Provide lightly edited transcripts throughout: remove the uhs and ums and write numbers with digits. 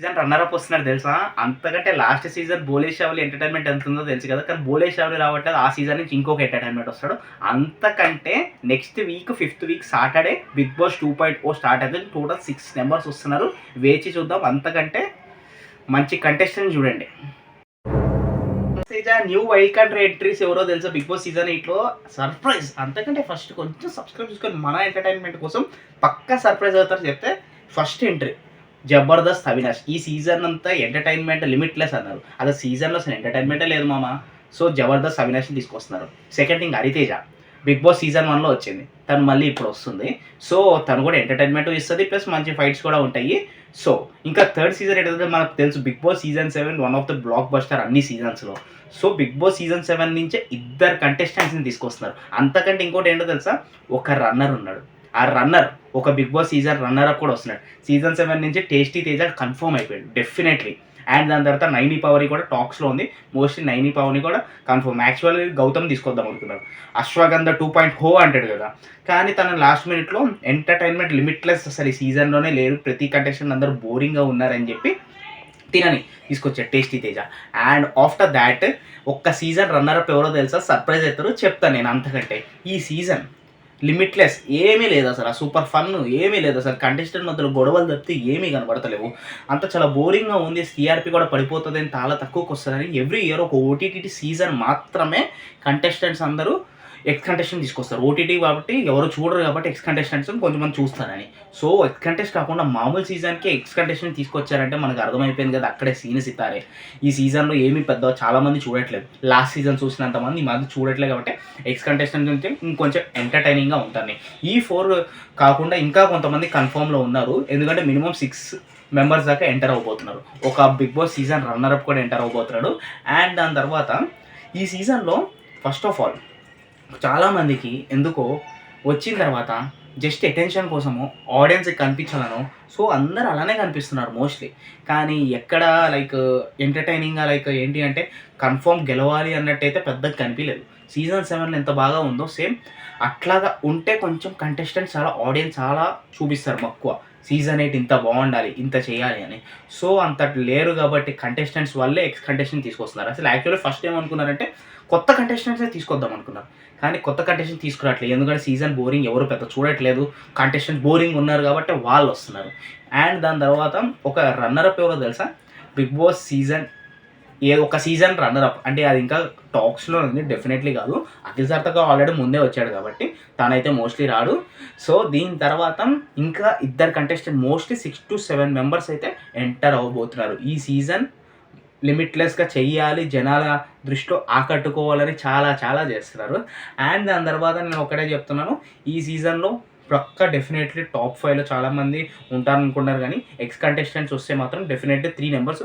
Season runner up వస్తున్నారు తెలుసా? అంతకంటే లాస్ట్ సీజన్ బోలే షావులి ఎంటర్టైన్మెంట్ ఎంత ఉందో తెలుసు కదా, కానీ బోలే షావులి రావట్లేదు. ఆ సీజన్ నుంచి ఇంకొక ఎంటర్టైన్మెంట్ వస్తాడు. అంతకంటే next week 5th week Saturday Bigg Boss 2.0 start అయితే టోటల్ 6 మెంబర్స్ వస్తున్నారు. వేచి చూద్దాం. అంతకంటే మంచి కంటెస్టెంట్ చూడండి. న్యూ వైల్డ్ కార్డ్ ఎంట్రీస్ ఎవరో తెలుసా బిగ్ బాస్ సీజన్ 8లో? సర్ప్రైజ్. అంతకంటే ఫస్ట్ కొంచెం సబ్స్క్రైబ్ చేసుకొని మన ఎంటర్టైన్మెంట్ కోసం పక్కా సర్ప్రైజ్ అవుతారు చెప్తే. First entry Jabardasth Avinash. ఈ సీజన్ అంతా ఎంటర్టైన్మెంట్ లిమిట్లెస్ అన్నారు. అదే సీజన్లో అసలు ఎంటర్టైన్మెంటే లేదు మామ. సో జబర్దస్త్ అవినాష్ని తీసుకొస్తున్నారు. Second thing Hariteja. Big Boss season 1లో వచ్చింది, తను మళ్ళీ ఇప్పుడు వస్తుంది. సో తను కూడా ఎంటర్టైన్మెంట్ ఇస్తుంది, ప్లస్ మంచి ఫైట్స్ కూడా ఉంటాయి. సో ఇంకా థర్డ్ సీజన్ ఏంటంటే మనకు తెలుసు Bigg Boss season 7 one of the blockbuster అన్ని సీజన్స్లో. సో బిగ్ బాస్ సీజన్ 7 నుంచే 2 కంటెస్టెంట్స్ని తీసుకొస్తున్నారు. అంతకంటే ఇంకోటి ఏంటో తెలుసా, ఒక రన్నర్ ఉన్నాడు. ఆ రన్నర్ ఒక Bigg Boss season runner up కూడా వస్తున్నాడు. సీజన్ 7 నుంచి టేస్టీ తేజ కన్ఫర్మ్ అయిపోయాడు డెఫినెట్లీ. అండ్ దాని తర్వాత నైని పవర్ కూడా టాక్స్లో ఉంది. మోస్ట్లీ నైని పవర్ని కూడా కన్ఫర్మ్. యాక్చువల్లీ గౌతమ్ తీసుకొద్దాం అనుకున్నారు. అశ్వగంధ 2.0 అంటాడు కదా, కానీ తన లాస్ట్ మినిట్లో ఎంటర్టైన్మెంట్ లిమిట్లెస్ అసలు ఈ సీజన్లోనే లేదు, ప్రతి కంటెస్టెంట్ అందరూ బోరింగ్గా ఉన్నారని చెప్పి తినని తీసుకొచ్చాడు tasty Teja. And after that ఒక్క సీజన్ రన్నర్ అప్ ఎవరో తెలుసా? సర్ప్రైజ్ అవుతారు చెప్తాను నేను. అంతకంటే ఈ సీజన్ లిమిట్లెస్ ఏమీ లేదు అసలు. సూపర్ ఫన్ ఏమీ లేదు అసలు. కంటెస్టెంట్ మధ్యలో గొడవలు తప్పితే ఏమీ కనబడతలేవు. అంత చాలా బోరింగ్గా ఉంది. టీఆర్పీ కూడా పడిపోతుంది అని చాలా తక్కువకి వస్తుందని ఎవ్రీ ఇయర్ ఒక ఓటీటీ సీజన్ మాత్రమే కంటెస్టెంట్స్ అందరూ ఎక్స్ కంటెస్టెంట్ తీసుకొస్తారు. ఓటీటీ కాబట్టి ఎవరు చూడరు కాబట్టి ఎక్స్ కంటెస్టెంట్స్ కొంతమంది చూస్తారని. సో ఎక్స్ కంటెస్ట్ కాకుండా మామూలు సీజన్కి ఎక్స్ కంటెస్టెంట్ తీసుకొచ్చారంటే మనకు అర్థమైపోయింది కదా, అక్కడే సీన్ సితారే. ఈ సీజన్లో ఏమీ పెద్ద చాలామంది చూడట్లేదు. లాస్ట్ సీజన్ చూసినంతమంది ఈ మధ్య చూడట్లేదు కాబట్టి ఎక్స్ కంటెస్టెంట్ నుంచి ఇంకొంచెం ఎంటర్టైనింగ్గా ఉంటుంది. ఈ 4 కాకుండా ఇంకా కొంతమంది కన్ఫర్మ్లో ఉన్నారు. ఎందుకంటే మినిమం 6 మెంబర్స్ దాకా ఎంటర్ అవ్వబోతున్నారు. ఒక Bigg Boss season runner up కూడా ఎంటర్ అవ్వబోతున్నాడు. అండ్ దాని తర్వాత ఈ సీజన్లో ఫస్ట్ ఆఫ్ ఆల్ చాలామందికి ఎందుకో వచ్చిన తర్వాత జస్ట్ అటెన్షన్ కోసము ఆడియన్స్కి కనిపించాలను. సో అందరూ అలానే కనిపిస్తున్నారు మోస్ట్లీ. కానీ ఎక్కడ లైక్ ఎంటర్టైనింగ్గా లైక్ ఏంటి అంటే కన్ఫర్మ్ గెలవాలి అన్నట్టయితే పెద్దగా కనిపించలేదు. సీజన్ 7 ఎంత బాగా ఉందో సేమ్ అట్లాగా ఉంటే కొంచెం కంటెస్టెంట్స్ చాలా ఆడియన్స్ చాలా చూపిస్తారు మక్కువ. సీజన్ 8 ఇంత బాగుండాలి, ఇంత చేయాలి అని. సో అంత లేరు కాబట్టి కంటెస్టెంట్స్ వల్లే ఎక్స్ కంటెస్టెంట్ తీసుకొస్తున్నారు. అసలు యాక్చువల్లీ ఫస్ట్ ఏమనుకున్నారంటే కొత్త కంటెస్టెంట్సే తీసుకొద్దాం అనుకున్నారు, కానీ కొత్త కంటెస్టెంట్ తీసుకురావట్లేదు. ఎందుకంటే సీజన్ బోరింగ్, ఎవరు పెద్ద చూడట్లేదు. కంటెస్టెంట్ బోరింగ్ ఉన్నారు కాబట్టి వాళ్ళు వస్తున్నారు. అండ్ దాని తర్వాత ఒక రన్నర్ అప్ ఎవరో తెలుసా? బిగ్ బాస్ సీజన్ ఒక సీజన్ రన్నర్ అప్ అంటే అది ఇంకా టాక్స్లో ఉంది, డెఫినెట్లీ కాదు. అఖిల్ సార్థక్ ఆల్రెడీ ముందే వచ్చాడు కాబట్టి తనైతే మోస్ట్లీ రాడు. సో దీని తర్వాత ఇంకా 2 కంటెస్టెంట్ మోస్ట్లీ 6 to 7 మెంబర్స్ అయితే ఎంటర్ అవ్వబోతున్నారు. ఈ సీజన్ లిమిట్లెస్గా చెయ్యాలి, జనాల దృష్టిలో ఆకట్టుకోవాలని చాలా చాలా చేస్తున్నారు. అండ్ దాని తర్వాత నేను ఒకటే చెప్తున్నాను, ఈ సీజన్లో పక్కా డెఫినెట్లీ టాప్ 5లో చాలామంది ఉంటారనుకుంటారు, కానీ ఎక్స్ కంటెస్టెంట్స్ వస్తే మాత్రం డెఫినెట్లీ 3 మెంబర్స్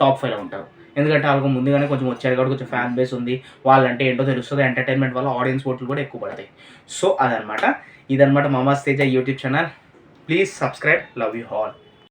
టాప్ 5లో ఉంటారు. ఎందుకంటే వాళ్ళకు ముందుగానే కొంచెం వచ్చారు కాబట్టి కొంచెం ఫ్యాన్ బేస్ ఉంది, వాళ్ళంటే ఏంటో తెలుస్తుంది. ఎంటర్టైన్మెంట్ వల్ల ఆడియన్స్ ఓట్లు కూడా ఎక్కువ పడతాయి. సో అదనమాట, ఇదనమాట Mama's Teja YouTube channel. Please subscribe. Love you all.